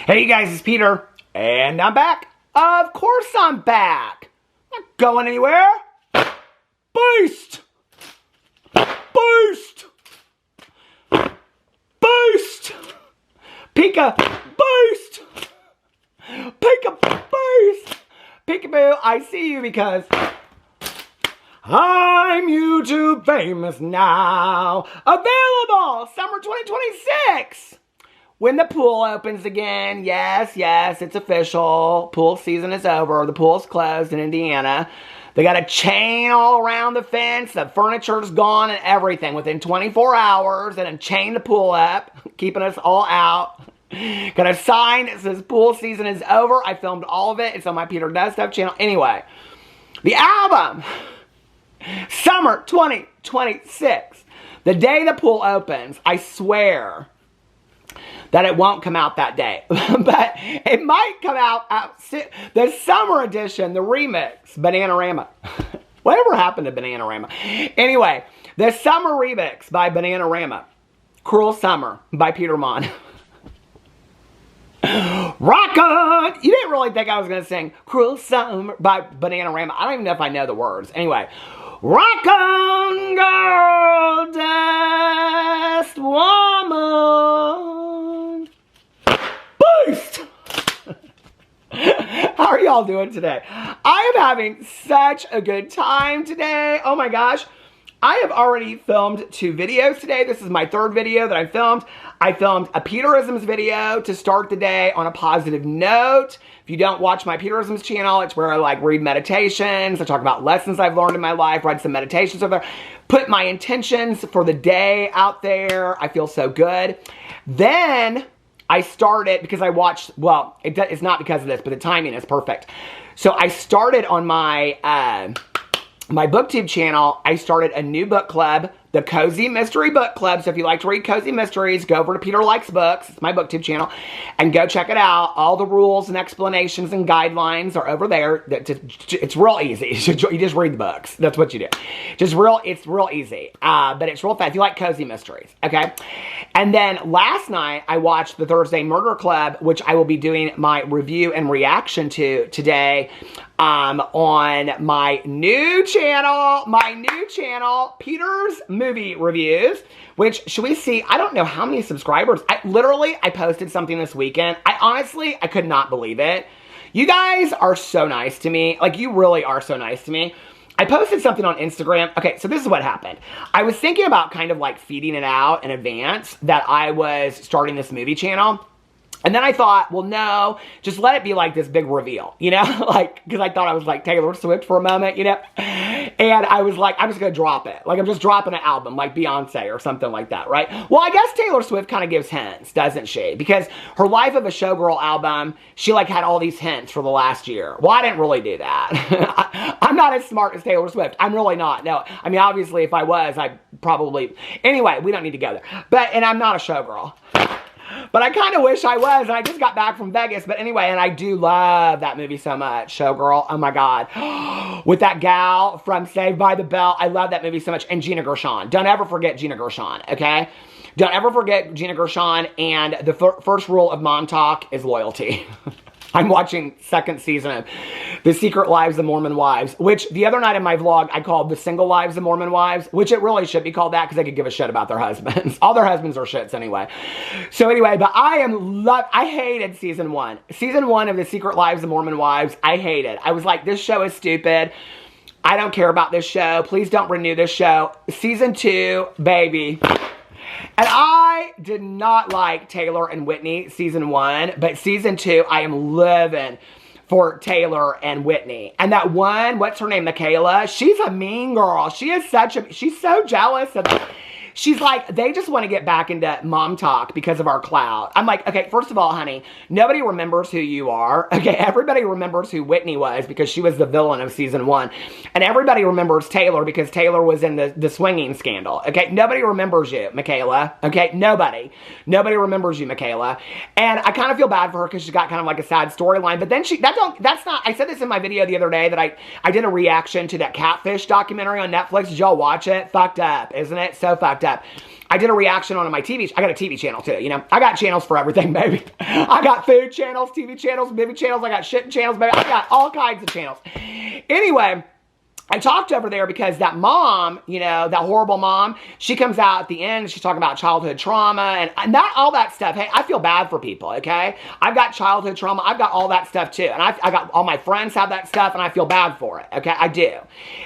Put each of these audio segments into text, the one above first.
Hey guys, it's Peter, and I'm back. Of course I'm back. Not going anywhere. Boost! Boost! Boost! Pika! Boost! Pika! Boost! Peekaboo, I see you because I'm YouTube famous now. Available summer 2026. When the pool opens again, yes, it's official. Pool season is over. The pool's closed in Indiana. They got a chain all around the fence. The furniture's gone and everything within 24 hours. And chain the pool up, keeping us all out. Got a sign that says pool season is over. I filmed all of it. It's on my Peter Does Stuff channel. Anyway, the album, summer 2026. The day the pool opens, I swear that it won't come out that day. But it might come out, the summer edition, the remix, Bananarama. Whatever happened to Bananarama? Anyway, the summer remix by Bananarama. Cruel Summer by Peter Monn. Rock on! You didn't really think I was going to sing Cruel Summer by Bananarama. I don't even know if I know the words. Anyway, rock on, girl, dust woman. Boost! How are y'all doing today? I am having such a good time today. Oh my gosh. I have already filmed 2 videos today. This is my 3rd video that I filmed. I filmed a Peterisms video to start the day on a positive note. If you don't watch my Peterisms channel, it's where I read meditations. I talk about lessons I've learned in my life, read some meditations over there, put my intentions for the day out there. I feel so good. Then I started, because I watched, well, it's not because of this, but the timing is perfect. So I started on my my BookTube channel. I started a new book club, the Cozy Mystery Book Club. So if you like to read cozy mysteries, go over to Peter Likes Books. It's my BookTube channel. And go check it out. All the rules and explanations and guidelines are over there. It's real easy. You just read the books. That's what you do. It's real easy. But it's real fast. If you like cozy mysteries. Okay? And then last night, I watched the Thursday Murder Club, which I will be doing my review and reaction to today on my new channel, Peter's Movie Reviews, which, should we see, I don't know how many subscribers. I posted something this weekend. I could not believe it. You guys are so nice to me. You really are so nice to me. I posted something on Instagram. Okay, so this is what happened. I was thinking about kind of feeding it out in advance that I was starting this movie channel. And then I thought, well, no, just let it be this big reveal, because I thought I was Taylor Swift for a moment, and I was I'm just going to drop it. I'm just dropping an album like Beyonce or something like that, right? Well, I guess Taylor Swift kind of gives hints, doesn't she? Because her Life of a Showgirl album, she had all these hints for the last year. Well, I didn't really do that. I'm not as smart as Taylor Swift. I'm really not. No, I mean, obviously, if I was, I'd probably, anyway, we don't need to go there. And I'm not a showgirl. But I kind of wish I was, and I just got back from Vegas. But anyway, and I do love that movie so much, Showgirl. Oh my God. With that gal from Saved by the Bell. I love that movie so much. And Gina Gershon. Don't ever forget Gina Gershon, okay? Don't ever forget Gina Gershon. And the first rule of Mom Talk is loyalty. I'm watching 2nd season of The Secret Lives of Mormon Wives, which the other night in my vlog, I called The Single Lives of Mormon Wives, which it really should be called that because they could give a shit about their husbands. All their husbands are shits anyway. So anyway, but I hated season 1. Season 1 of The Secret Lives of Mormon Wives, I hated. I was like, this show is stupid. I don't care about this show. Please don't renew this show. Season 2, baby. And I did not like Taylor and Whitney season 1, but season 2, I am living for Taylor and Whitney. And that one, what's her name, Michaela? She's a mean girl. She's so jealous of She's like, they just want to get back into mom talk because of our clout. I'm like, okay, first of all, honey, nobody remembers who you are. Okay, everybody remembers who Whitney was because she was the villain of season 1. And everybody remembers Taylor because Taylor was in the swinging scandal. Okay, nobody remembers you, Michaela. Okay, nobody. Nobody remembers you, Michaela. And I kind of feel bad for her because she's got kind of like a sad storyline. But then that's not, I said this in my video the other day that I did a reaction to that Catfish documentary on Netflix. Did y'all watch it? Fucked up, isn't it? So fucked up. I did a reaction on my TV. I got a TV channel too, you know. I got channels for everything, baby. I got food channels, TV channels, movie channels. I got shit channels, baby. I got all kinds of channels. Anyway, I talked over there because that mom, you know, that horrible mom, she comes out at the end, she's talking about childhood trauma and that, all that stuff. Hey, I feel bad for people, okay? I've got childhood trauma. I've got all that stuff too. And I got all my friends have that stuff and I feel bad for it, okay? I do.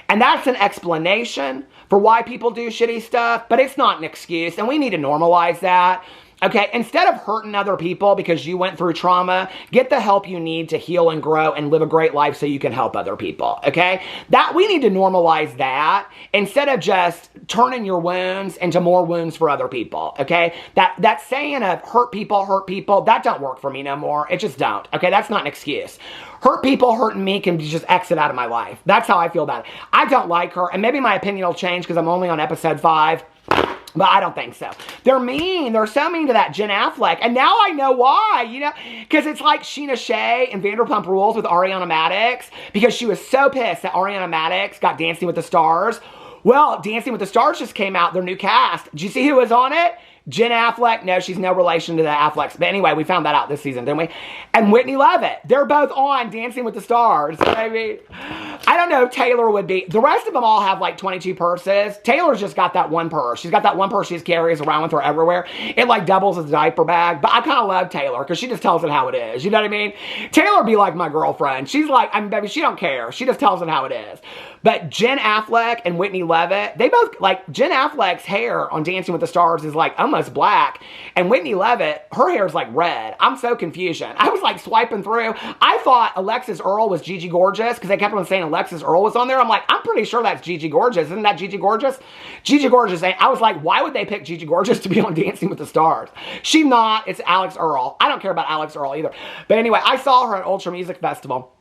And that's an explanation for why people do shitty stuff, but it's not an excuse. And we need to normalize that. Okay, instead of hurting other people because you went through trauma, get the help you need to heal and grow and live a great life so you can help other people, okay? That we need to normalize that instead of just turning your wounds into more wounds for other people, okay? That saying of hurt people, that don't work for me no more. It just don't, okay? That's not an excuse. Hurt people hurting me can just exit out of my life. That's how I feel about it. I don't like her, and maybe my opinion will change because I'm only on episode 5. But I don't think so. They're mean. They're so mean to that Jen Affleck. And now I know why, you know? Because it's like Sheena Shea in Vanderpump Rules with Ariana Madix. Because she was so pissed that Ariana Madix got Dancing with the Stars. Well, Dancing with the Stars just came out, their new cast. Did you see who was on it? Jen Affleck. No, she's no relation to the Afflecks. But anyway, we found that out this season, didn't we? And Whitney Levitt. They're both on Dancing with the Stars. I mean, I don't know if Taylor would be. The rest of them all have like 22 purses. Taylor's just got that one purse. She's got that one purse she just carries around with her everywhere. It like doubles as a diaper bag. But I kind of love Taylor because she just tells it how it is. You know what I mean? Taylor be like my girlfriend. She's like, I mean, baby, she don't care. She just tells it how it is. But Jen Affleck and Whitney Levitt, they both, like, Jen Affleck's hair on Dancing with the Stars is, like, almost black. And Whitney Levitt, her hair is, like, red. I'm so confused. I was, like, swiping through. I thought Alexis Earle was Gigi Gorgeous because they kept on saying Alexis Earle was on there. I'm like, I'm pretty sure that's Gigi Gorgeous. Isn't that Gigi Gorgeous? Gigi Gorgeous. I was like, why would they pick Gigi Gorgeous to be on Dancing with the Stars? She's not. It's Alex Earle. I don't care about Alex Earle either. But anyway, I saw her at Ultra Music Festival.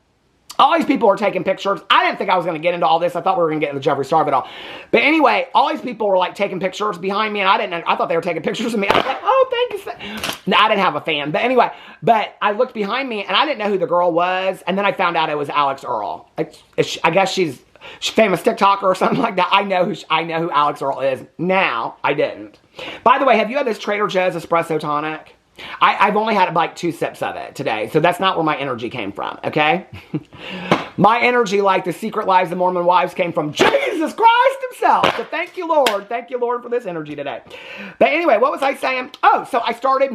All these people were taking pictures. I didn't think I was going to get into all this. I thought we were going to get into the Jeffree Star of it all. But anyway, all these people were like taking pictures behind me, and I thought they were taking pictures of me. I was like, oh, thank you. No, I didn't have a fan. But anyway, I looked behind me, and I didn't know who the girl was. And then I found out it was Alex Earle. I guess she's a famous TikToker or something like that. I know who Alex Earle is. Now, I didn't. By the way, have you had this Trader Joe's espresso tonic? I've only had like 2 sips of it today, so that's not where my energy came from, okay? My energy, like the Secret Lives of Mormon Wives, came from Jesus Christ himself. So thank you, Lord. Thank you, Lord, for this energy today. But anyway, what was I saying? Oh, so I started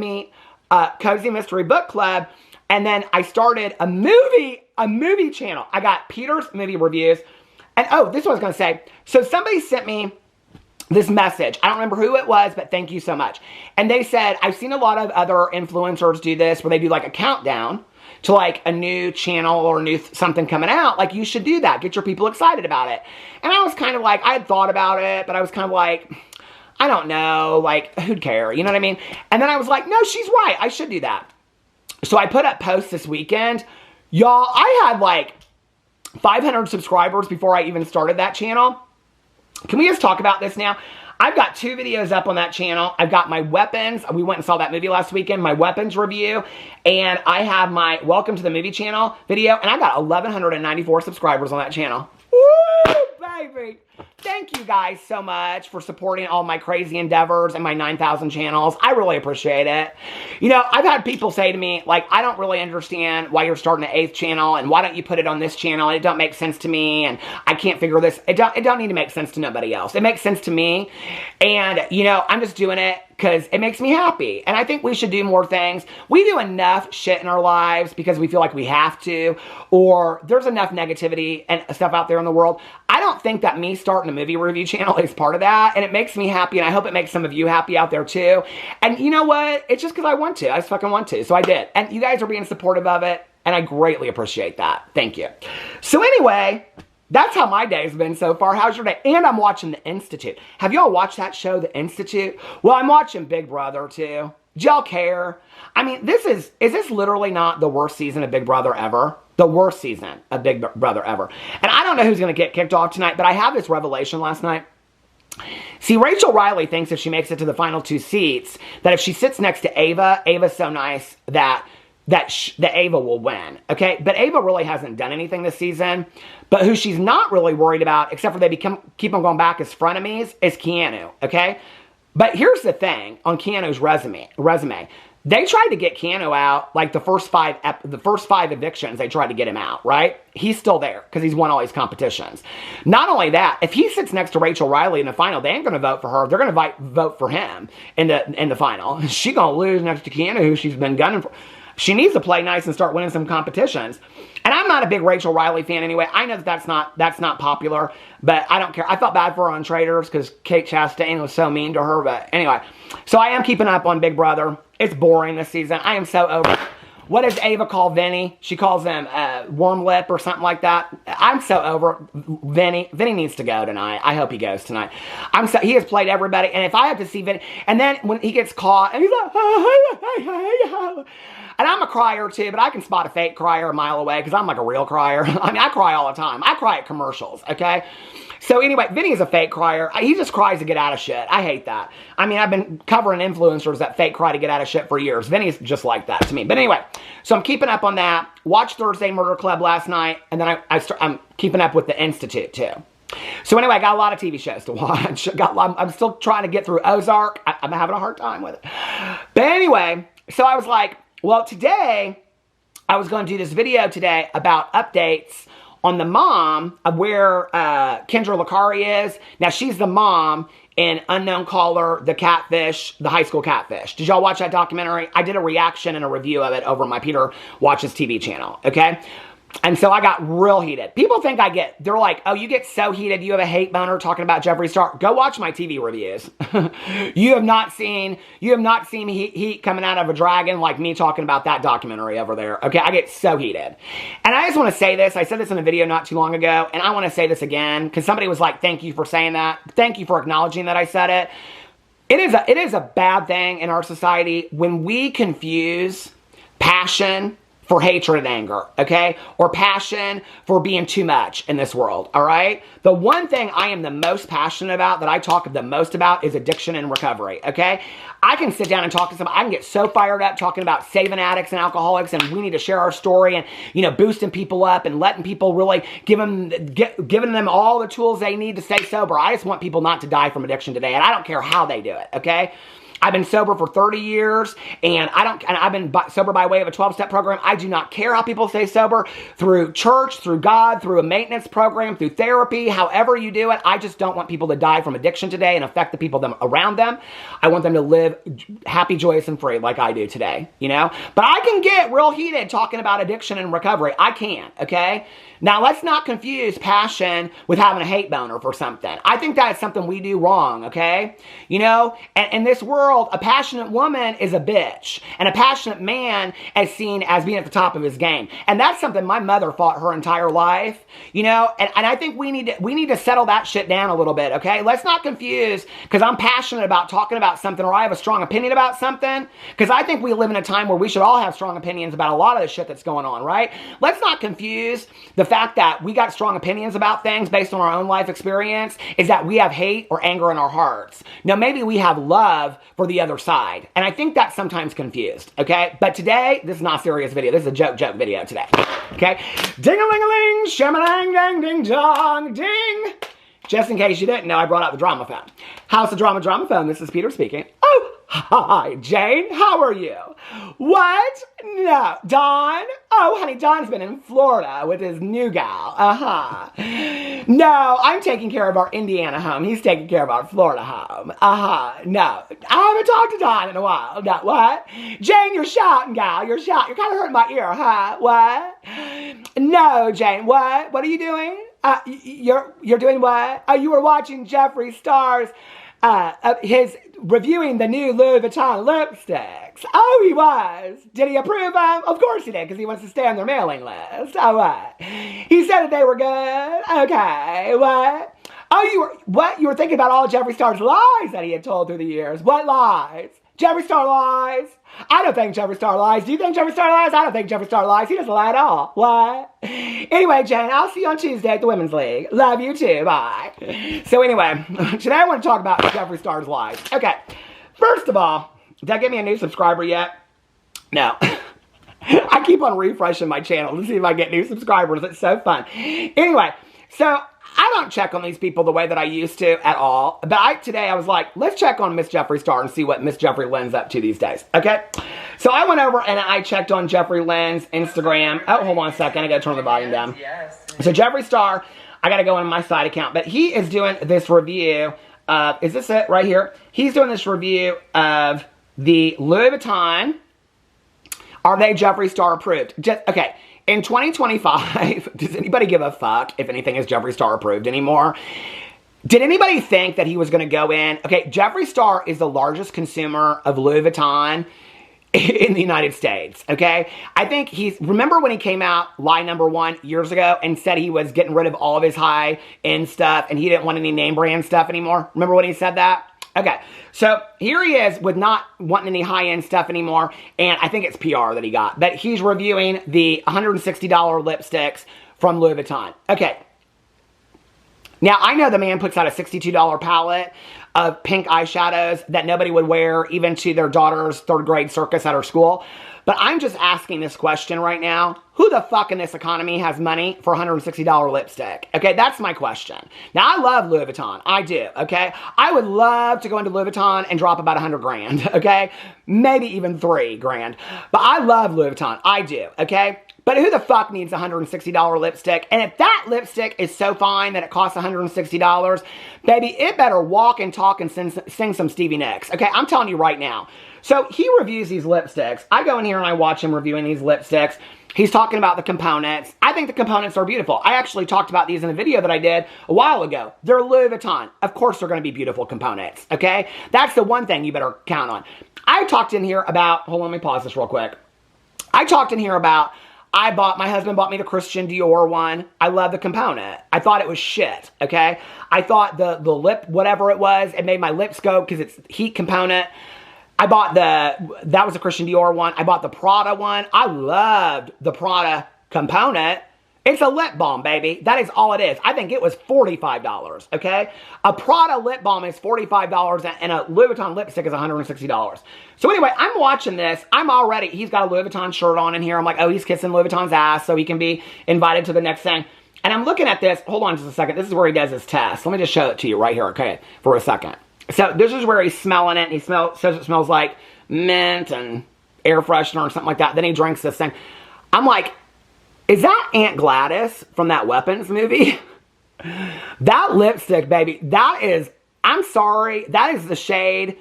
Cozy Mystery Book Club, and then I started a movie channel. I got Peter's movie reviews. And oh, this is what I was going to say. So somebody sent me this message. I don't remember who it was, but thank you so much. And they said, I've seen a lot of other influencers do this where they do like a countdown to like a new channel or a new something coming out. Like, you should do that. Get your people excited about it. And I was kind of like, I had thought about it, but I was kind of like, I don't know, like, who'd care? You know what I mean? And then I was like, no, she's right. I should do that. So I put up posts this weekend. Y'all, I had like 500 subscribers before I even started that channel. Can we just talk about this now? I've got 2 videos up on that channel. I've got my weapons. We went and saw that movie last weekend, my weapons review. And I have my Welcome to the Movie channel video. And I got 1,194 subscribers on that channel. Woo, baby. Thank you guys so much for supporting all my crazy endeavors and my 9,000 channels. I really appreciate it. You know, I've had people say to me, like, I don't really understand why you're starting an 8th channel, and why don't you put it on this channel? It don't make sense to me, and I can't figure this. It don't need to make sense to nobody else. It makes sense to me, and, you know, I'm just doing it because it makes me happy. And I think we should do more things. We do enough shit in our lives because we feel like we have to, or there's enough negativity and stuff out there in the world. I don't think that me starting a movie review channel is part of that, and it makes me happy, and I hope it makes some of you happy out there too. And you know what? It's just because I want to. I just fucking want to, so I did. And you guys are being supportive of it, and I greatly appreciate that. Thank you. So anyway, that's how my day's been so far. How's your day? And I'm watching The Institute. Have y'all watched that show, The Institute? Well, I'm watching Big Brother too. Do y'all care? I mean, is this literally not the worst season of Big Brother ever? The worst season of Big Brother ever. And I don't know who's going to get kicked off tonight, but I had this revelation last night. See, Rachel Riley thinks if she makes it to the final 2 seats, that if she sits next to Ava, Ava's so nice that Ava will win, okay? But Ava really hasn't done anything this season. But who she's not really worried about, except for they keep on going back as frenemies, is Keanu, okay? But here's the thing on Keanu's resume. They tried to get Keanu out, like the first five evictions, they tried to get him out, right? He's still there because he's won all these competitions. Not only that, if he sits next to Rachel Riley in the final, they ain't going to vote for her. They're going to vote for him in the final. She's going to lose next to Keanu, who she's been gunning for. She needs to play nice and start winning some competitions. And I'm not a big Rachel Riley fan anyway. I know that's not popular, but I don't care. I felt bad for her on Traitors because Kate Chastain was so mean to her. But anyway, so I am keeping up on Big Brother. It's boring this season. I am so over it. What does Ava call Vinny? She calls him worm lip or something like that. I'm so over Vinny. Vinny needs to go tonight. I hope he goes tonight. He has played everybody, and if I have to see Vinny, and then when he gets caught, and he's like, and I'm a crier too, but I can spot a fake crier a mile away because I'm like a real crier. I mean, I cry all the time. I cry at commercials, okay? So anyway, Vinny is a fake crier. He just cries to get out of shit. I hate that. I mean, I've been covering influencers that fake cry to get out of shit for years. Vinny's just like that to me. But anyway, so I'm keeping up on that. Watched Thursday Murder Club last night, and then I'm keeping up with The Institute too. So anyway, I got a lot of TV shows to watch. I'm still trying to get through Ozark. I'm having a hard time with it. But anyway, so I was like, well, today, I was going to do this video today about updates on the mom of where Kendra Licari is. Now, she's the mom in Unknown Caller, The Catfish, The High School Catfish. Did y'all watch that documentary? I did a reaction and a review of it over my Peter Watches TV channel, okay? And so I got real heated. People think they're like, oh, you get so heated, you have a hate boner talking about Jeffree Star. Go watch my TV reviews. You have not seen heat coming out of a dragon like me talking about that documentary over there. Okay, I get so heated. And I just want to say this. I said this in a video not too long ago, and I want to say this again, because somebody was like, thank you for saying that. Thank you for acknowledging that I said it. It is a bad thing in our society when we confuse passion for hatred and anger, okay? Or passion for being too much in this world, all right? The one thing I am the most passionate about, that I talk the most about, is addiction and recovery, okay? I can sit down and talk to somebody. I can get so fired up talking about saving addicts and alcoholics, and we need to share our story, and, you know, boosting people up and letting people really giving them all the tools they need to stay sober. I just want people not to die from addiction today, and I don't care how they do it, okay? I've been sober for 30 years, and I've been sober by way of a 12-step program. I do not care how people stay sober, through church, through God, through a maintenance program, through therapy, however you do it. I just don't want people to die from addiction today and affect the people around them. I want them to live happy, joyous, and free like I do today, you know? But I can get real heated talking about addiction and recovery. I can, okay? Now, let's not confuse passion with having a hate boner for something. I think that's something we do wrong, okay? You know, and in this world, a passionate woman is a bitch, and a passionate man is seen as being at the top of his game. And that's something my mother fought her entire life, you know, and I think we need to settle that shit down a little bit, okay? Let's not confuse, because I'm passionate about talking about something, or I have a strong opinion about something, because I think we live in a time where we should all have strong opinions about a lot of the shit that's going on, right? Let's not confuse the fact that we got strong opinions about things based on our own life experience is that we have hate or anger in our hearts. Now, maybe we have love for the other side. And I think that's sometimes confused, okay? But today, this is not a serious video. This is a joke video today, okay? Ding-a-ling-a-ling, sham-a-lang-dang-ding-dong, ding! Just in case you didn't know, I brought out the drama phone. How's the drama phone? This is Peter speaking. Oh, hi, Jane. How are you? What? No. Don? Oh, honey, Don's been in Florida with his new gal. No, I'm taking care of our Indiana home. He's taking care of our Florida home. No. I haven't talked to Don in a while. No, what? Jane, you're shouting, gal. You're shouting. You're kind of hurting my ear, huh? What? No, Jane. What? What are you doing? You're doing what? Oh, you were watching Jeffree Star's, his reviewing the new Louis Vuitton lipsticks. Oh, he was. Did he approve them? Of course he did, because he wants to stay on their mailing list. Oh, what? He said that they were good. Okay, what? Oh, you were thinking about all Jeffree Star's lies that he had told through the years. What lies? Jeffree Star lies? I don't think Jeffree Star lies. Do you think Jeffree Star lies? I don't think Jeffree Star lies. He doesn't lie at all. What? Anyway, Jane, I'll see you on Tuesday at the Women's League. Love you too. Bye. So anyway, today I want to talk about Jeffree Star's lies. Okay. First of all, did I get me a new subscriber yet? No. I keep on refreshing my channel to see if I get new subscribers. It's so fun. Anyway, so I don't check on these people the way that I used to at all. But today I was like, let's check on Miss Jeffree Star and see what Miss Jeffree Lynn's up to these days. Okay? So I went over and I checked on Jeffree Lynn's Instagram. Oh, hold on a second. I got to turn the volume down. Yes. So Jeffree Star, I got to go on my side account. But he is doing this review. Is this it right here? He's doing this review of the Louis Vuitton. Are they Jeffree Star approved? Okay. In 2025, does anybody give a fuck if anything is Jeffree Star approved anymore? Did anybody think that he was going to go in? Okay, Jeffree Star is the largest consumer of Louis Vuitton in the United States, okay? I think remember when he came out, lie number 1, years ago, and said he was getting rid of all of his high-end stuff and he didn't want any name brand stuff anymore? Remember when he said that? Okay, so here he is with not wanting any high-end stuff anymore, and I think it's PR that he got. But he's reviewing the $160 lipsticks from Louis Vuitton. Okay, now I know the man puts out a $62 palette of pink eyeshadows that nobody would wear even to their daughter's 3rd grade circus at her school. But I'm just asking this question right now. Who the fuck in this economy has money for $160 lipstick? Okay, that's my question. Now, I love Louis Vuitton. I do, okay? I would love to go into Louis Vuitton and drop about 100 grand, okay? Maybe even 3 grand. But I love Louis Vuitton. I do, okay? But who the fuck needs a $160 lipstick? And if that lipstick is so fine that it costs $160, baby, it better walk and talk and sing some Stevie Nicks. Okay, I'm telling you right now. So he reviews these lipsticks. I go in here and I watch him reviewing these lipsticks. He's talking about the components. I think the components are beautiful. I actually talked about these in a video that I did a while ago. They're Louis Vuitton. Of course they're going to be beautiful components, okay? That's the one thing you better count on. I talked in here about, hold on, let me pause this real quick. I talked in here about, my husband bought me the Christian Dior one. I love the component. I thought it was shit, okay? I thought the lip, whatever it was, it made my lips go because it's heat component. I bought that was a Christian Dior one. I bought the Prada one. I loved the Prada component. It's a lip balm, baby. That is all it is. I think it was $45, okay? A Prada lip balm is $45 and a Louis Vuitton lipstick is $160. So anyway, I'm watching this. He's got a Louis Vuitton shirt on in here. I'm like, oh, he's kissing Louis Vuitton's ass so he can be invited to the next thing. And I'm looking at this. Hold on just a second. This is where he does his test. Let me just show it to you right here, okay, for a second. So this is where he's smelling it, and he says it smells like mint and air freshener or something like that. Then he drinks this thing. I'm like, is that Aunt Gladys from that Weapons movie? That lipstick, baby, that is, I'm sorry, that is the shade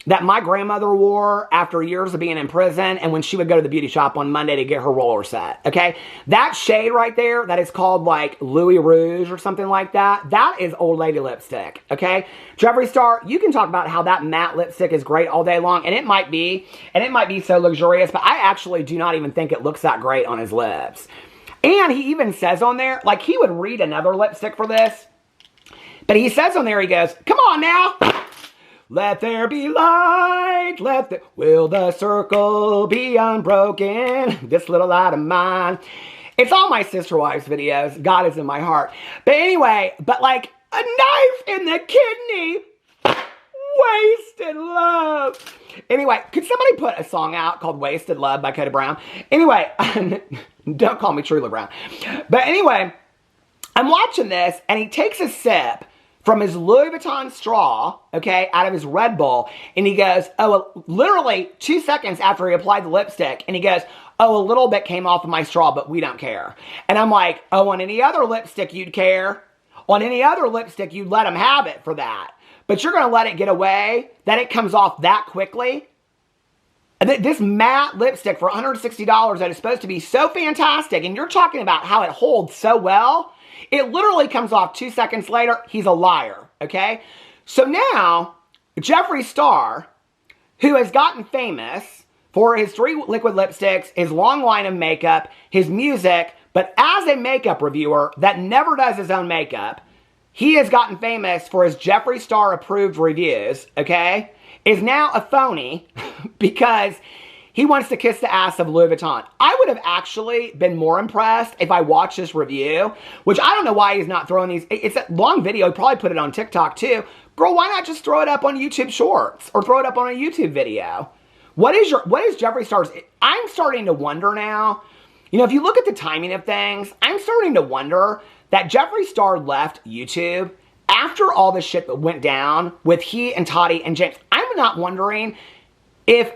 that my grandmother wore after years of being in prison and when she would go to the beauty shop on Monday to get her roller set, okay? That shade right there, that is called like Louis Rouge or something like that, that is old lady lipstick, okay? Jeffree Star, you can talk about how that matte lipstick is great all day long, and it might be so luxurious, but I actually do not even think it looks that great on his lips. And he even says on there, like he would read another lipstick for this, but he says on there, he goes, come on now. Let there be light, will the circle be unbroken? This little light of mine. It's all my sister wives videos. God is in my heart. But anyway, but like a knife in the kidney. Wasted love. Anyway, could somebody put a song out called Wasted Love by Cody Brown? Anyway, don't call me Trula Brown. But anyway, I'm watching this and he takes a sip from his Louis Vuitton straw, okay, out of his Red Bull, and he goes, oh, literally 2 seconds after he applied the lipstick, and he goes, oh, a little bit came off of my straw, but we don't care. And I'm like, oh, on any other lipstick you'd care. On any other lipstick, you'd let him have it for that. But you're going to let it get away, that it comes off that quickly? This matte lipstick for $160 that is supposed to be so fantastic, and you're talking about how it holds so well, it literally comes off 2 seconds later. He's a liar, okay? So now, Jeffree Star, who has gotten famous for his 3 liquid lipsticks, his long line of makeup, his music, but as a makeup reviewer that never does his own makeup, he has gotten famous for his Jeffree Star approved reviews, okay? Is now a phony because he wants to kiss the ass of Louis Vuitton. I would have actually been more impressed if I watched this review, which I don't know why he's not throwing these. It's a long video. He probably put it on TikTok too. Girl, why not just throw it up on YouTube Shorts or throw it up on a YouTube video? What is Jeffree Star's? I'm starting to wonder now. You know, if you look at the timing of things, I'm starting to wonder that Jeffree Star left YouTube after all this shit that went down with he and Toddy and James. I'm not wondering if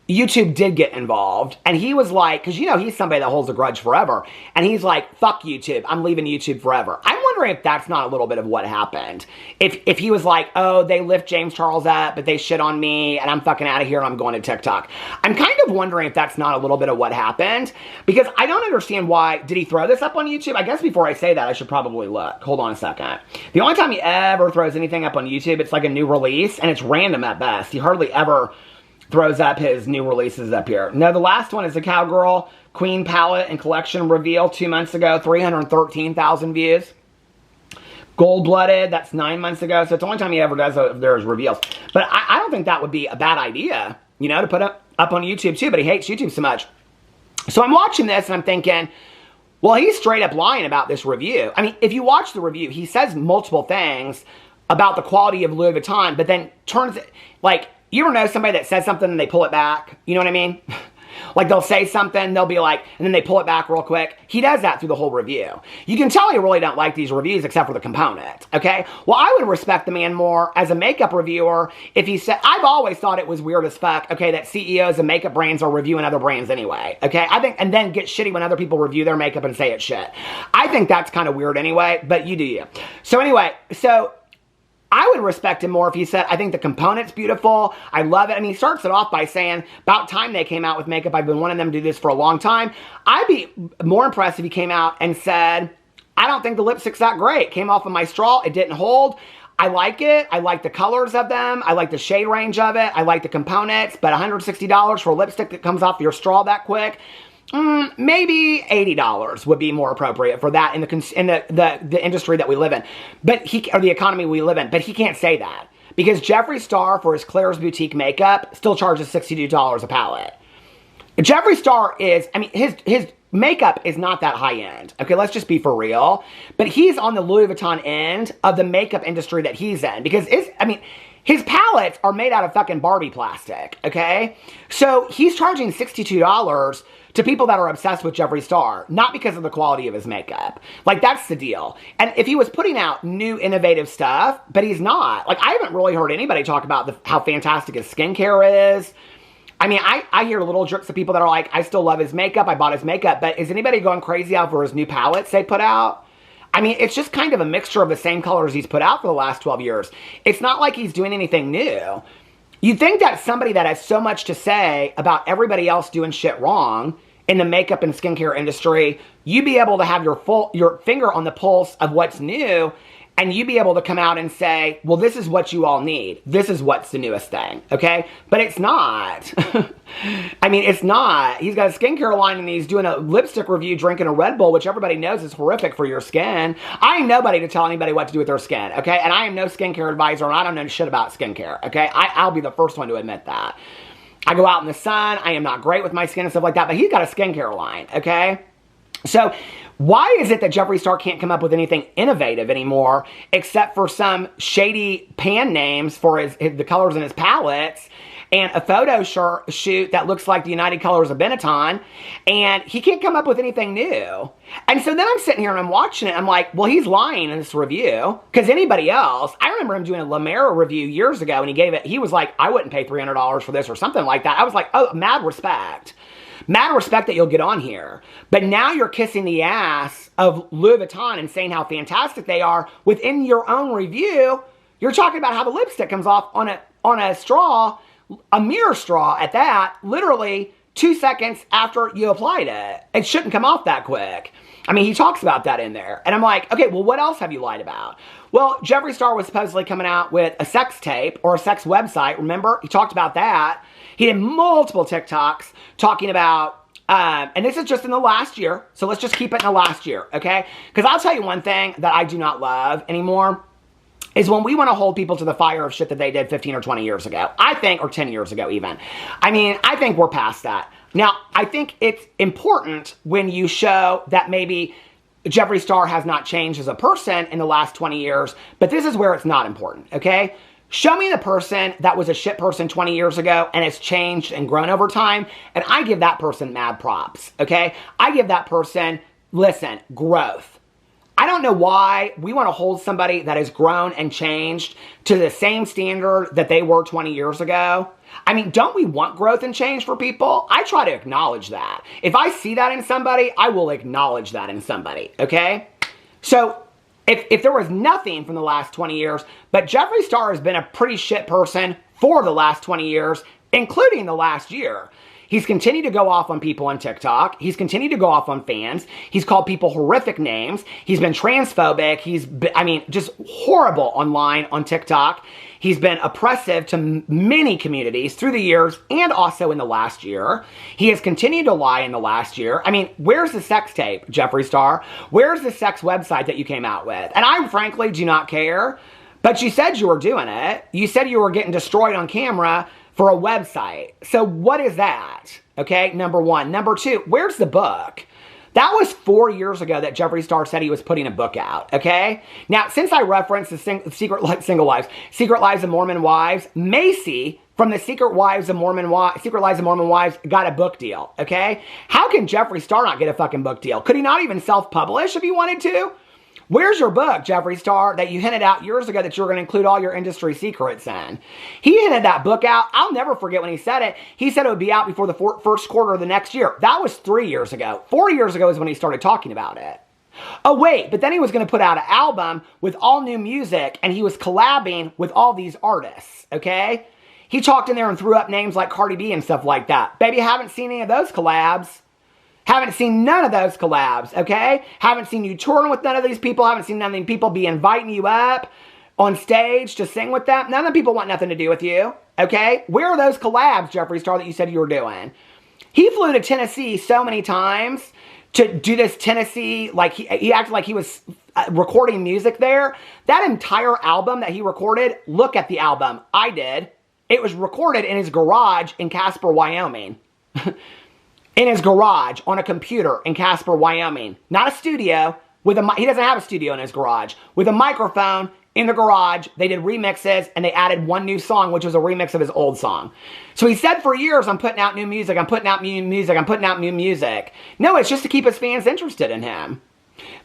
YouTube did get involved, and he was like, because he's somebody that holds a grudge forever, and he's like, fuck YouTube, I'm leaving YouTube forever. I'm wondering if that's not a little bit of what happened. If he was like, oh, they lift James Charles up, but they shit on me, and I'm fucking out of here, and I'm going to TikTok. I'm kind of wondering if that's not a little bit of what happened, because I don't understand why. Did he throw this up on YouTube? I guess before I say that, I should probably look. Hold on a second. The only time he ever throws anything up on YouTube, it's like a new release, and it's random at best. He hardly ever throws up his new releases up here. No, the last one is the Cowgirl Queen Palette and Collection reveal 2 months ago, 313,000 views. Gold-Blooded, that's 9 months ago, so it's the only time he ever does there's reveals. But I don't think that would be a bad idea, to put up on YouTube too, but he hates YouTube so much. So I'm watching this and I'm thinking, well, he's straight up lying about this review. I mean, if you watch the review, he says multiple things about the quality of Louis Vuitton, but then turns it, like, you ever know somebody that says something and they pull it back? You know what I mean? Like, they'll say something, they'll be like, and then they pull it back real quick. He does that through the whole review. You can tell he really don't like these reviews except for the component, okay? Well, I would respect the man more as a makeup reviewer if he said, I've always thought it was weird as fuck, okay, that CEOs of makeup brands are reviewing other brands anyway, okay? I think, and then get shitty when other people review their makeup and say it's shit. I think that's kind of weird anyway, but you do you. So anyway, I would respect him more if he said, I think the component's beautiful. I love it. I mean, he starts it off by saying, about time they came out with makeup. I've been wanting them to do this for a long time. I'd be more impressed if he came out and said, I don't think the lipstick's that great. Came off of my straw. It didn't hold. I like it. I like the colors of them. I like the shade range of it. I like the components. But $160 for a lipstick that comes off your straw that quick, maybe $80 would be more appropriate for that in the industry that we live in, or the economy we live in. But he can't say that because Jeffree Star for his Claire's Boutique makeup still charges $62 a palette. Jeffree Star is, I mean, his makeup is not that high end. Okay, let's just be for real. But he's on the Louis Vuitton end of the makeup industry that he's in because his palettes are made out of fucking Barbie plastic, okay? So he's charging $62 to people that are obsessed with Jeffree Star, not because of the quality of his makeup. Like, that's the deal. And if he was putting out new, innovative stuff, but he's not. Like, I haven't really heard anybody talk about how fantastic his skincare is. I mean, I hear little drips of people that are like, I still love his makeup, I bought his makeup, but is anybody going crazy out for his new palettes they put out? I mean, it's just kind of a mixture of the same colors he's put out for the last 12 years. It's not like he's doing anything new. You'd think that somebody that has so much to say about everybody else doing shit wrong in the makeup and skincare industry, you'd be able to have your finger on the pulse of what's new, and you'd be able to come out and say, well, this is what you all need. This is what's the newest thing, okay? But it's not. I mean, it's not. He's got a skincare line and he's doing a lipstick review drinking a Red Bull, which everybody knows is horrific for your skin. I am nobody to tell anybody what to do with their skin, okay? And I am no skincare advisor and I don't know shit about skincare, okay? I'll be the first one to admit that. I go out in the sun. I am not great with my skin and stuff like that, but he's got a skincare line, okay? So why is it that Jeffree Star can't come up with anything innovative anymore except for some shady pan names for the colors in his palettes and a photo shoot that looks like the United Colors of Benetton, and he can't come up with anything new? And so then I'm sitting here and I'm watching it, I'm like, well, he's lying in this review, because anybody else, I remember him doing a La Mer review years ago, and he was like, I wouldn't pay $300 for this or something like that. I was like, oh, mad respect. Mad respect that you'll get on here. But now you're kissing the ass of Louis Vuitton and saying how fantastic they are within your own review. You're talking about how the lipstick comes off on a straw, a mirror straw at that, literally 2 seconds after you applied it. It shouldn't come off that quick. I mean, he talks about that in there. And I'm like, okay, well, what else have you lied about? Well, Jeffree Star was supposedly coming out with a sex tape or a sex website. Remember? He talked about that. He did multiple TikToks talking about, and this is just in the last year, so let's just keep it in the last year, okay? Because I'll tell you one thing that I do not love anymore is when we want to hold people to the fire of shit that they did 15 or 20 years ago. I think, or 10 years ago even. I mean, I think we're past that. Now, I think it's important when you show that maybe Jeffree Star has not changed as a person in the last 20 years, but this is where it's not important, okay? Show me the person that was a shit person 20 years ago and has changed and grown over time, and I give that person mad props, okay? I give that person, listen, growth. I don't know why we want to hold somebody that has grown and changed to the same standard that they were 20 years ago. I mean, don't we want growth and change for people? I try to acknowledge that. If I see that in somebody, I will acknowledge that in somebody, okay? So, if there was nothing from the last 20 years, but Jeffree Star has been a pretty shit person for the last 20 years, including the last year. He's continued to go off on people on TikTok. He's continued to go off on fans. He's called people horrific names. He's been transphobic. He's been, I mean, just horrible online on TikTok. He's been oppressive to many communities through the years and also in the last year. He has continued to lie in the last year. I mean, where's the sex tape, Jeffree Star? Where's the sex website that you came out with? And I frankly do not care, but you said you were doing it. You said you were getting destroyed on camera for a website. So what is that? Okay, number one. Number two, where's the book? That was 4 years ago that Jeffree Star said he was putting a book out, okay? Now, since I referenced the Secret Lives of Mormon Wives, Macy from the Secret Lives of Mormon Wives got a book deal, okay? How can Jeffree Star not get a fucking book deal? Could he not even self-publish if he wanted to? Where's your book, Jeffree Star, that you hinted out years ago that you were going to include all your industry secrets in? He hinted that book out. I'll never forget when he said it. He said it would be out before the first quarter of the next year. That was 3 years ago. 4 years ago is when he started talking about it. Oh, wait, but then he was going to put out an album with all new music, and he was collabing with all these artists, okay? He talked in there and threw up names like Cardi B and stuff like that. Baby, haven't seen any of those collabs. Haven't seen none of those collabs, okay? Haven't seen you touring with none of these people. Haven't seen none of these people be inviting you up on stage to sing with them. None of the people want nothing to do with you, okay? Where are those collabs, Jeffree Star, that you said you were doing? He flew to Tennessee so many times to do this Tennessee, like he acted like he was recording music there. That entire album that he recorded, look at the album. I did. It was recorded in his garage in Casper, Wyoming. In his garage, on a computer in Casper, Wyoming. Not a studio. He doesn't have a studio in his garage. With a microphone in the garage, they did remixes, and they added one new song, which was a remix of his old song. So he said for years, I'm putting out new music, I'm putting out new music, I'm putting out new music. No, it's just to keep his fans interested in him.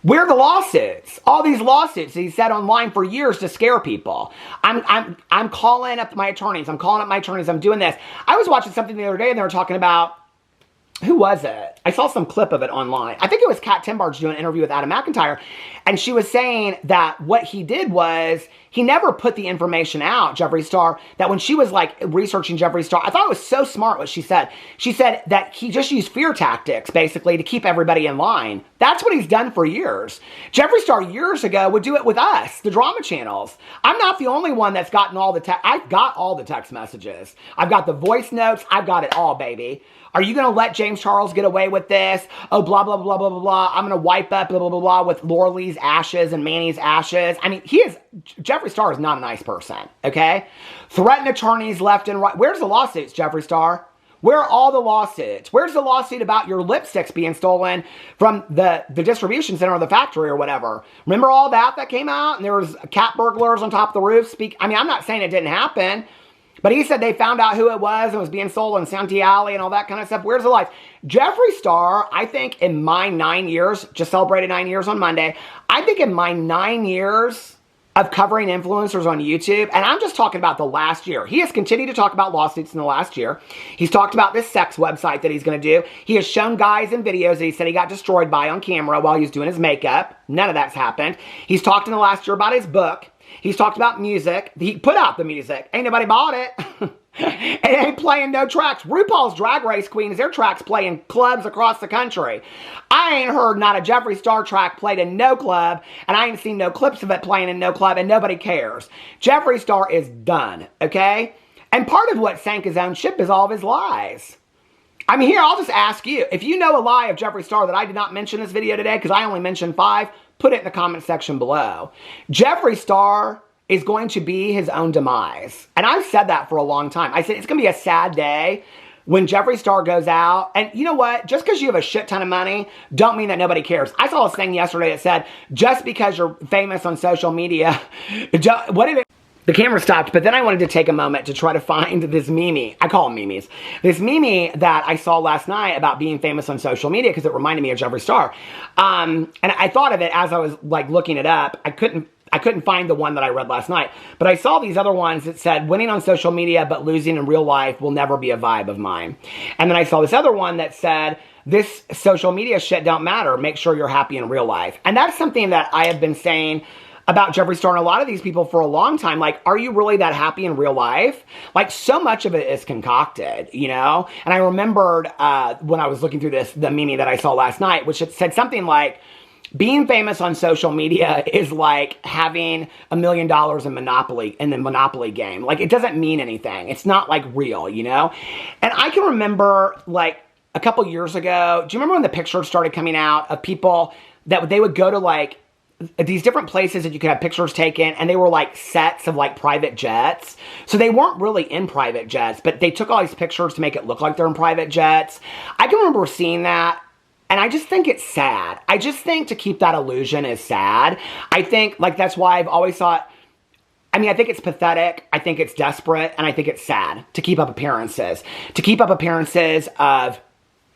Where are the lawsuits? All these lawsuits he said online for years to scare people. I'm calling up my attorneys. I'm calling up my attorneys. I'm doing this. I was watching something the other day, and they were talking about, who was it? I saw some clip of it online. I think it was Kat Timbarge doing an interview with Adam McIntyre. And she was saying that what he did was, he never put the information out, Jeffree Star, that when she was like researching Jeffree Star, I thought it was so smart what she said. She said that he just used fear tactics, basically, to keep everybody in line. That's what he's done for years. Jeffree Star years ago would do it with us, the drama channels. I'm not the only one that's gotten all the text. I've got all the text messages. I've got the voice notes. I've got it all, baby. Are you going to let James Charles get away with this? Oh, blah, blah, blah, blah, blah, blah. I'm going to wipe up, blah, blah, blah, blah, with Laura Lee's ashes and Manny's ashes. I mean, Jeffree Star is not a nice person, okay? Threatened attorneys left and right. Where's the lawsuits, Jeffree Star? Where are all the lawsuits? Where's the lawsuit about your lipsticks being stolen from the distribution center or the factory or whatever? Remember all that came out? And there was cat burglars on top of the roof. I mean, I'm not saying it didn't happen. But he said they found out who it was and was being sold in Santee Alley and all that kind of stuff. Where's the life? Jeffree Star, I think in my 9 years, just celebrated 9 years on Monday, I think in my 9 years of covering influencers on YouTube, and I'm just talking about the last year. He has continued to talk about lawsuits in the last year. He's talked about this sex website that he's going to do. He has shown guys in videos that he said he got destroyed by on camera while he was doing his makeup. None of that's happened. He's talked in the last year about his book. He's talked about music. He put out the music. Ain't nobody bought it. It ain't playing no tracks. RuPaul's Drag Race Queens, their tracks play in clubs across the country. I ain't heard not a Jeffree Star track played in no club, and I ain't seen no clips of it playing in no club, and nobody cares. Jeffree Star is done, okay? And part of what sank his own ship is all of his lies. I mean, here, I'll just ask you. If you know a lie of Jeffree Star that I did not mention in this video today, because I only mentioned 5, put it in the comment section below. Jeffree Star is going to be his own demise. And I've said that for a long time. I said it's going to be a sad day when Jeffree Star goes out. And you know what? Just because you have a shit ton of money, don't mean that nobody cares. I saw this thing yesterday that said, just because you're famous on social media, what did it? the camera stopped, but then I wanted to take a moment to try to find this meme. I call them memes. This meme that I saw last night about being famous on social media because it reminded me of Jeffree Star. And I thought of it as I was like looking it up. I couldn't find the one that I read last night, but I saw these other ones that said, winning on social media but losing in real life will never be a vibe of mine. And then I saw this other one that said, this social media shit don't matter. Make sure you're happy in real life. And that's something that I have been saying about Jeffree Star and a lot of these people for a long time. Like, are you really that happy in real life? Like, so much of it is concocted, you know? And I remembered when I was looking through the meme that I saw last night, which it said something like, being famous on social media is like having $1 million in the Monopoly game. Like, it doesn't mean anything. It's not like real, you know? And I can remember like a couple years ago, do you remember when the pictures started coming out of people that they would go to like these different places that you could have pictures taken, and they were like sets of like private jets. So they weren't really in private jets, but they took all these pictures to make it look like they're in private jets. I can remember seeing that, and I just think it's sad. I just think to keep that illusion is sad. I think like that's why I've always thought, I mean, I think it's pathetic, I think it's desperate, and I think it's sad to keep up appearances. To keep up appearances of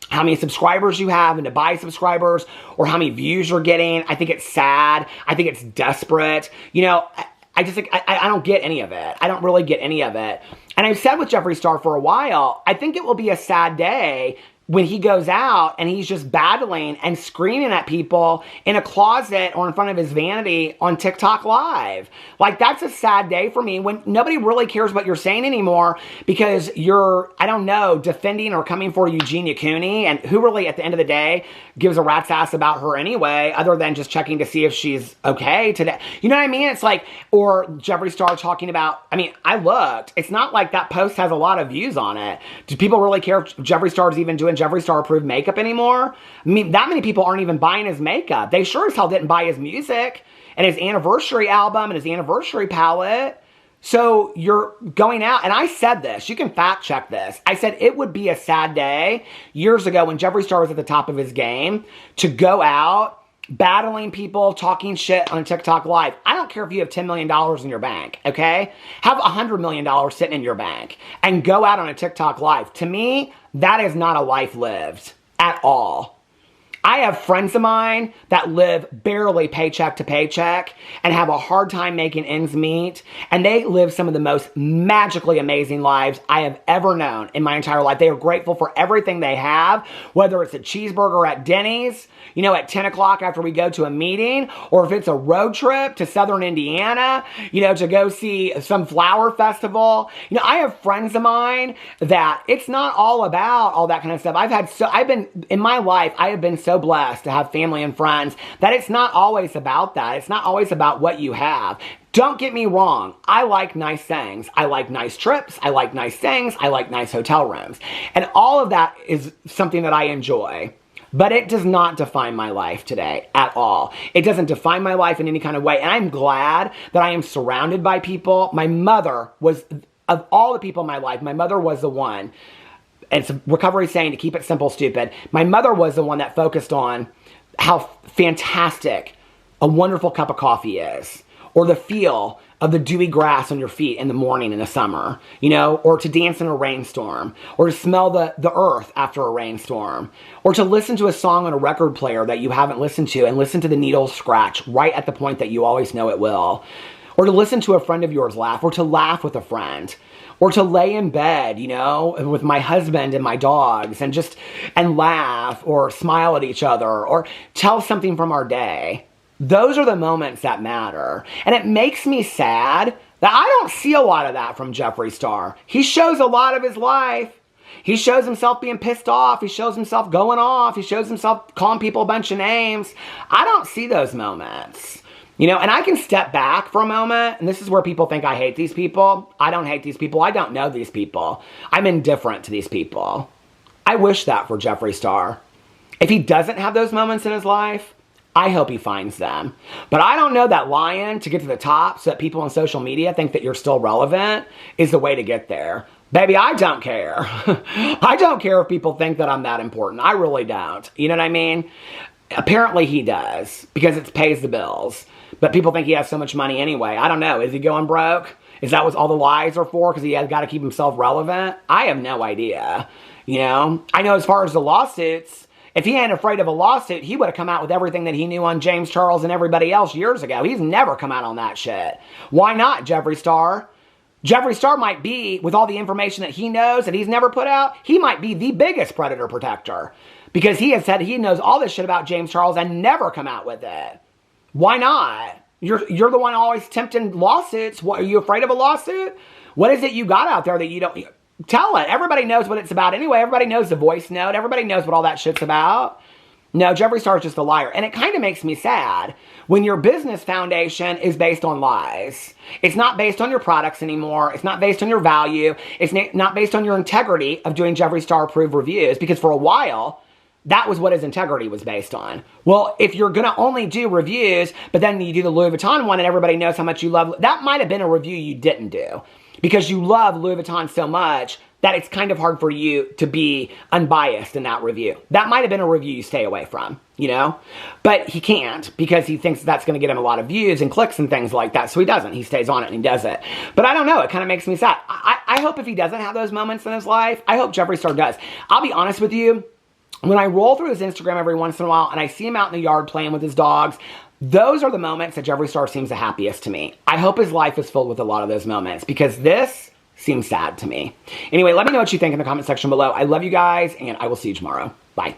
how many subscribers you have and to buy subscribers or how many views you're getting. I think it's sad. I think it's desperate. You know, I just think, I don't get any of it. I don't really get any of it. And I've said with Jeffree Star for a while, I think it will be a sad day when he goes out and he's just battling and screaming at people in a closet or in front of his vanity on TikTok Live. Like, that's a sad day for me when nobody really cares what you're saying anymore because you're, I don't know, defending or coming for Eugenia Cooney, and who really, at the end of the day, gives a rat's ass about her anyway, other than just checking to see if she's okay today. You know what I mean? It's like, or Jeffree Star talking about, I mean, I looked. It's not like that post has a lot of views on it. Do people really care if Jeffree Star's even doing Jeffree Star approved makeup anymore? I mean, that many people aren't even buying his makeup. They sure as hell didn't buy his music and his anniversary album and his anniversary palette. So you're going out, and I said this, you can fact check this. I said it would be a sad day years ago when Jeffree Star was at the top of his game to go out battling people, talking shit on TikTok Live. I don't care if you have $10 million in your bank, okay? Have $100 million sitting in your bank and go out on a TikTok Live. To me, that is not a life lived at all. I have friends of mine that live barely paycheck to paycheck and have a hard time making ends meet, and they live some of the most magically amazing lives I have ever known in my entire life. They are grateful for everything they have, whether it's a cheeseburger at Denny's, you know, at 10 o'clock after we go to a meeting, or if it's a road trip to Southern Indiana, you know, to go see some flower festival. You know, I have friends of mine that it's not all about all that kind of stuff. In my life, I have been so blessed to have family and friends that it's not always about that. It's not always about what you have. Don't get me wrong. I like nice things. I like nice trips. I like nice things. I like nice hotel rooms. And all of that is something that I enjoy. But it does not define my life today at all. It doesn't define my life in any kind of way. And I'm glad that I am surrounded by people. My mother was, of all the people in my life, my mother was the one. And it's a recovery saying to keep it simple, stupid. My mother was the one that focused on how fantastic a wonderful cup of coffee is. Or the feel of the dewy grass on your feet in the morning in the summer, you know, or to dance in a rainstorm, or to smell the earth after a rainstorm, or to listen to a song on a record player that you haven't listened to and listen to the needle scratch right at the point that you always know it will, or to listen to a friend of yours laugh, or to laugh with a friend, or to lay in bed, you know, with my husband and my dogs and laugh or smile at each other or tell something from our day. Those are the moments that matter. And it makes me sad that I don't see a lot of that from Jeffree Star. He shows a lot of his life. He shows himself being pissed off. He shows himself going off. He shows himself calling people a bunch of names. I don't see those moments. You know, and I can step back for a moment, and this is where people think I hate these people. I don't hate these people. I don't know these people. I'm indifferent to these people. I wish that for Jeffree Star. If he doesn't have those moments in his life, I hope he finds them. But I don't know that lying to get to the top so that people on social media think that you're still relevant is the way to get there. Baby, I don't care. I don't care if people think that I'm that important. I really don't. You know what I mean? Apparently he does, because it pays the bills. But people think he has so much money anyway. I don't know. Is he going broke? Is that what all the lies are for? Because he has got to keep himself relevant? I have no idea. You know? I know as far as the lawsuits, if he ain't afraid of a lawsuit, he would have come out with everything that he knew on James Charles and everybody else years ago. He's never come out on that shit. Why not, Jeffree Star? Jeffree Star might be, with all the information that he knows that he's never put out, he might be the biggest predator protector. Because he has said he knows all this shit about James Charles and never come out with it. Why not? You're the one always tempting lawsuits. What, are you afraid of a lawsuit? What is it you got out there that you don't... Tell it. Everybody knows what it's about anyway. Everybody knows the voice note. Everybody knows what all that shit's about. No, Jeffree Star is just a liar. And it kind of makes me sad when your business foundation is based on lies. It's not based on your products anymore. It's not based on your value. It's not based on your integrity of doing Jeffree Star approved reviews, because for a while, that was what his integrity was based on. Well, if you're going to only do reviews, but then you do the Louis Vuitton one and everybody knows how much you love, that might have been a review you didn't do. Because you love Louis Vuitton so much that it's kind of hard for you to be unbiased in that review. That might have been a review you stay away from, you know? But he can't, because he thinks that's going to get him a lot of views and clicks and things like that. So he doesn't. He stays on it and he does it. But I don't know. It kind of makes me sad. I hope if he doesn't have those moments in his life, I hope Jeffree Star does. I'll be honest with you. When I roll through his Instagram every once in a while and I see him out in the yard playing with his dogs, those are the moments that Jeffree Star seems the happiest to me. I hope his life is filled with a lot of those moments, because this seems sad to me. Anyway, let me know what you think in the comment section below. I love you guys, and I will see you tomorrow. Bye.